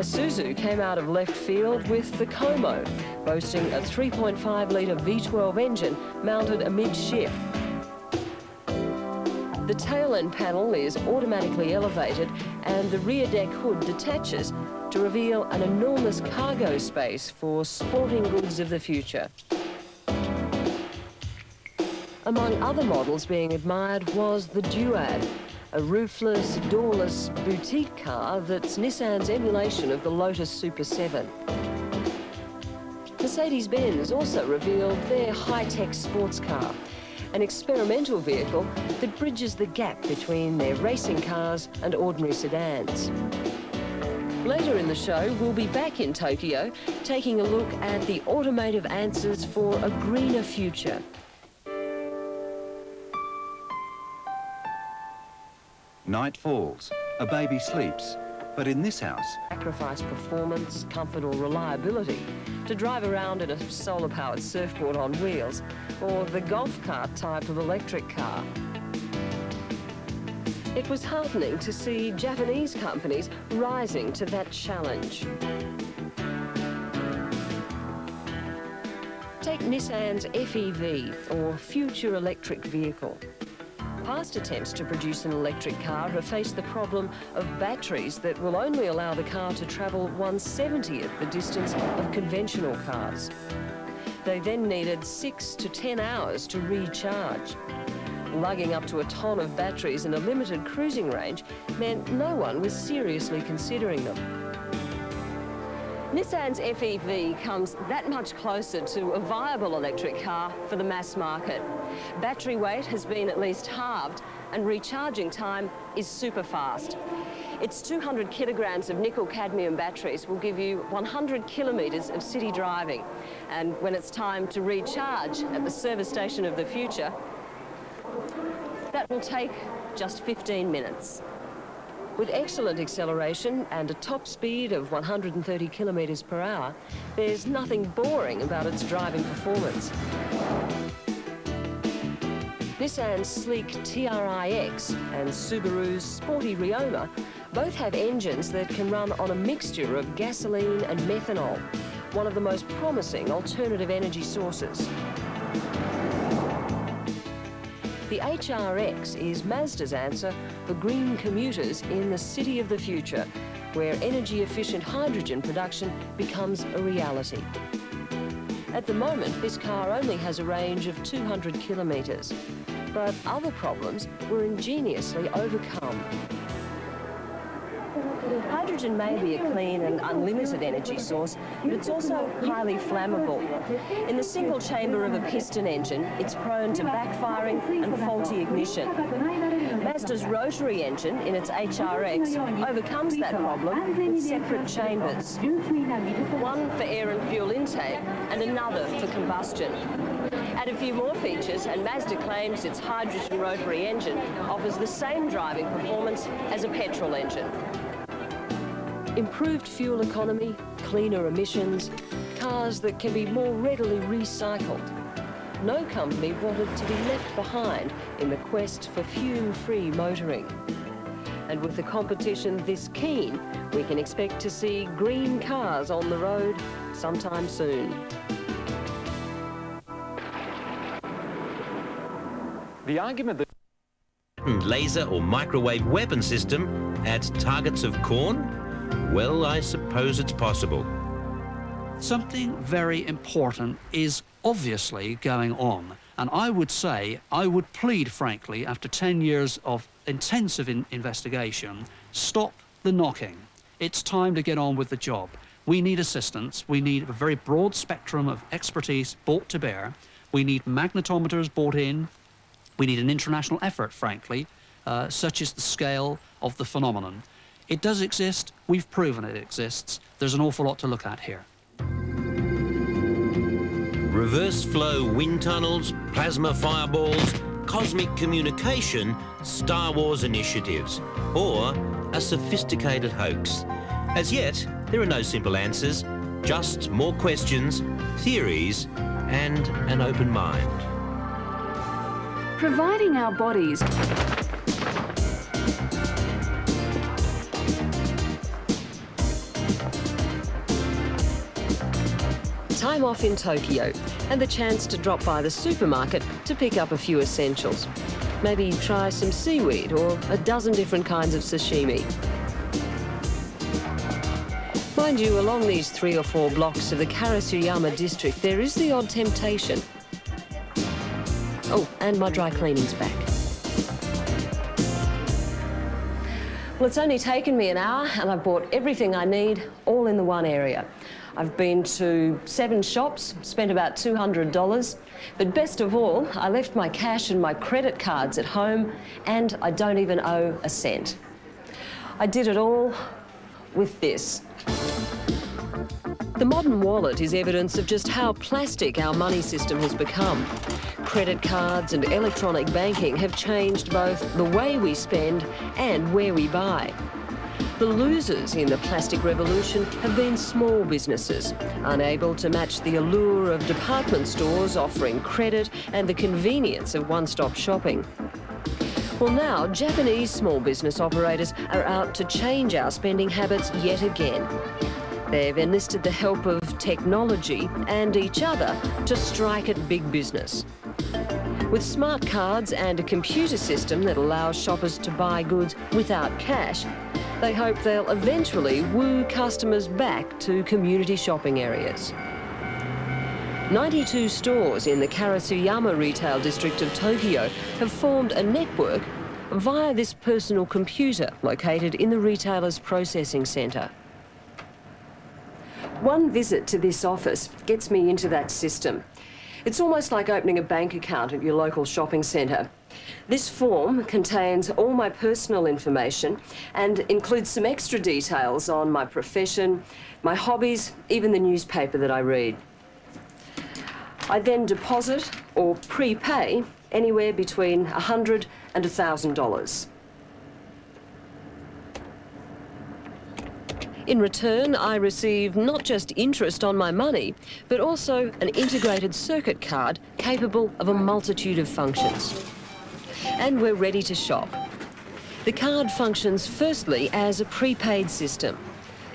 Isuzu came out of left field with the Como, boasting a 3.5-litre V12 engine mounted amidship. The tail end panel is automatically elevated and the rear deck hood detaches to reveal an enormous cargo space for sporting goods of the future. Among other models being admired was the Duad, a roofless, doorless boutique car that's Nissan's emulation of the Lotus Super 7. Mercedes-Benz also revealed their high-tech sports car, an experimental vehicle that bridges the gap between their racing cars and ordinary sedans. Later in the show, we'll be back in Tokyo, taking a look at the automotive answers for a greener future. Night falls, a baby sleeps, but in this house... Sacrifice performance, comfort or reliability to drive around in a solar-powered surfboard on wheels or the golf cart type of electric car. It was heartening to see Japanese companies rising to that challenge. Take Nissan's FEV, or Future Electric Vehicle. Past attempts to produce an electric car have faced the problem of batteries that will only allow the car to travel 1/70th the distance of conventional cars. They then needed 6 to 10 hours to recharge. Lugging up to a ton of batteries in a limited cruising range meant no one was seriously considering them. Nissan's FEV comes that much closer to a viable electric car for the mass market. Battery weight has been at least halved and recharging time is super fast. Its 200 kilograms of nickel-cadmium batteries will give you 100 kilometres of city driving. And when it's time to recharge at the service station of the future, that will take just 15 minutes. With excellent acceleration and a top speed of 130 kilometres per hour, there's nothing boring about its driving performance. Nissan's sleek TRI-X and Subaru's sporty Ryoma both have engines that can run on a mixture of gasoline and methanol, one of the most promising alternative energy sources. The HRX is Mazda's answer for green commuters in the city of the future, where energy-efficient hydrogen production becomes a reality. At the moment, this car only has a range of 200 kilometres, but other problems were ingeniously overcome. Hydrogen may be a clean and unlimited energy source, but it's also highly flammable. In the single chamber of a piston engine, it's prone to backfiring and faulty ignition. Mazda's rotary engine in its HRX overcomes that problem with separate chambers, one for air and fuel intake and another for combustion. Add a few more features and Mazda claims its hydrogen rotary engine offers the same driving performance as a petrol engine. Improved fuel economy, cleaner emissions, cars that can be more readily recycled. No company wanted to be left behind in the quest for fume-free motoring. And with the competition this keen, we can expect to see green cars on the road sometime soon. The argument that laser or microwave weapon system at targets of corn? Well, I suppose it's possible. Something very important is obviously going on. And I would say, I would plead, frankly, after 10 years of intensive investigation, stop the knocking. It's time to get on with the job. We need assistance. We need a very broad spectrum of expertise brought to bear. We need magnetometers brought in. We need an international effort, frankly, such is the scale of the phenomenon. It does exist. We've proven it exists. There's an awful lot to look at here. Reverse flow wind tunnels, plasma fireballs, cosmic communication, Star Wars initiatives, or a sophisticated hoax. As yet, there are no simple answers, just more questions, theories, and an open mind. Providing our bodies time off in Tokyo and the chance to drop by the supermarket to pick up a few essentials. Maybe try some seaweed or a dozen different kinds of sashimi. Mind you, along these 3 or 4 blocks of the Karasuyama district, there is the odd temptation. Oh, and my dry cleaning's back. Well, it's only taken me an hour and I've bought everything I need, all in the one area. I've been to 7 shops, spent about $200, but best of all, I left my cash and my credit cards at home, and I don't even owe a cent. I did it all with this. The modern wallet is evidence of just how plastic our money system has become. Credit cards and electronic banking have changed both the way we spend and where we buy. The losers in the plastic revolution have been small businesses, unable to match the allure of department stores offering credit and the convenience of one-stop shopping. Well, now, Japanese small business operators are out to change our spending habits yet again. They've enlisted the help of technology and each other to strike at big business. With smart cards and a computer system that allows shoppers to buy goods without cash, they hope they'll eventually woo customers back to community shopping areas. 92 stores in the Karasuyama retail district of Tokyo have formed a network via this personal computer located in the retailer's processing centre. One visit to this office gets me into that system. It's almost like opening a bank account at your local shopping centre. This form contains all my personal information and includes some extra details on my profession, my hobbies, even the newspaper that I read. I then deposit or prepay anywhere between $100 and $1,000. In return, I receive not just interest on my money, but also an integrated circuit card capable of a multitude of functions. And we're ready to shop. The card functions firstly as a prepaid system.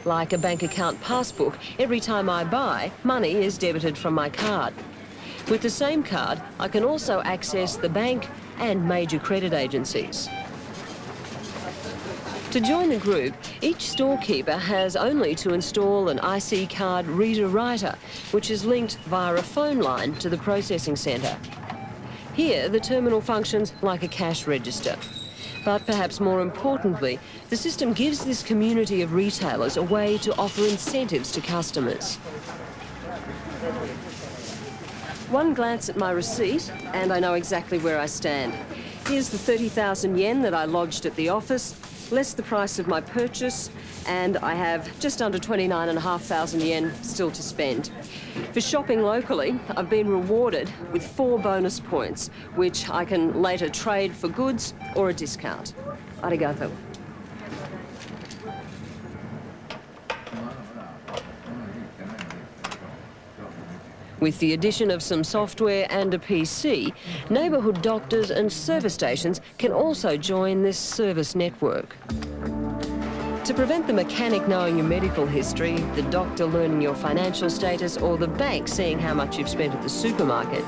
Like a bank account passbook, every time I buy, money is debited from my card. With the same card, I can also access the bank and major credit agencies. To join the group, each storekeeper has only to install an IC card reader-writer, which is linked via a phone line to the processing centre. Here, the terminal functions like a cash register. But perhaps more importantly, the system gives this community of retailers a way to offer incentives to customers. One glance at my receipt, and I know exactly where I stand. Here's the 30,000 yen that I lodged at the office, less the price of my purchase, and I have just under 29,500 yen still to spend. For shopping locally, I've been rewarded with 4 bonus points, which I can later trade for goods or a discount. Arigato. With the addition of some software and a PC, neighbourhood doctors and service stations can also join this service network. To prevent the mechanic knowing your medical history, the doctor learning your financial status, or the bank seeing how much you've spent at the supermarket,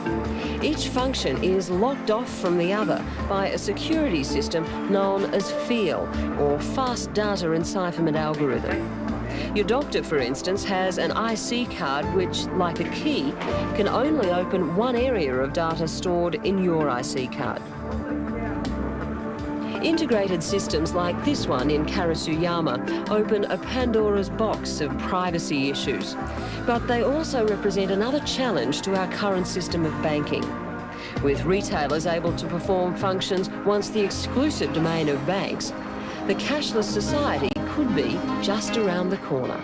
each function is locked off from the other by a security system known as FEAL, or Fast Data Encipherment Algorithm. Your doctor, for instance, has an IC card which, like a key, can only open one area of data stored in your IC card. Integrated systems like this one in Karasuyama open a Pandora's box of privacy issues, but they also represent another challenge to our current system of banking. With retailers able to perform functions once the exclusive domain of banks, the cashless society could be just around the corner.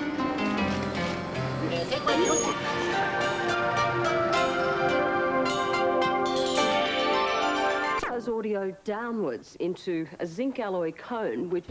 Audio downwards into a zinc alloy cone which